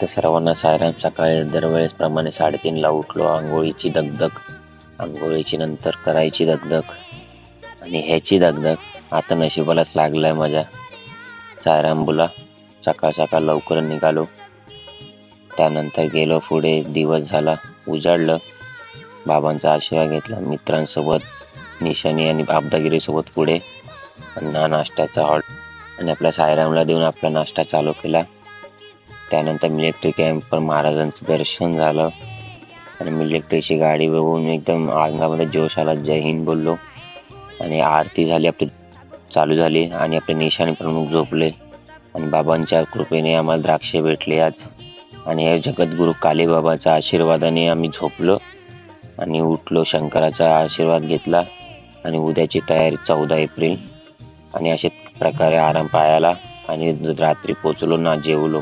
तर सर्वांना सायराम. सकाळी दरवेळेसप्रमाणे 3:30ला उठलो. आंघोळीची दगदग, आंघोळीची नंतर करायची दगदग आणि ह्याची दगदग आता नशिबालाच लागलाय माझ्या. सायराम बोला. सकाळ सकाळ लवकर निघालो. त्यानंतर गेलो पुढे. दिवस झाला, उजाडलं. बाबांचा आशीर्वाद घेतला. मित्रांसोबत, निशाणी आणि बाबदागिरीसोबत पुढे नाश्त्याचा आणि आपल्या सायरामला देऊन आपला नाश्ता चालू केला. त्यानंतर मिलिटरी कॅम्प महाराजांचं दर्शन झालं आणि मिलिटरीची गाडी बघून एकदम अंगामध्ये जोश आला. जय हिंद बोललो आणि आरती झाली, आपली चालू झाली आणि आपले निशाणी प्रमुख झोपले आणि बाबांच्या कृपेने आम्हाला द्राक्षे भेटले आज. आणि या जगद्गुरु कालीबाबाच्या आशीर्वादाने आम्ही झोपलो आणि उठलो. शंकराचा आशीर्वाद घेतला आणि उद्याची तयारी 14 एप्रिल आणि अशा प्रकारे आराम पायाला आणि रात्री पोचलो ना जेवलो.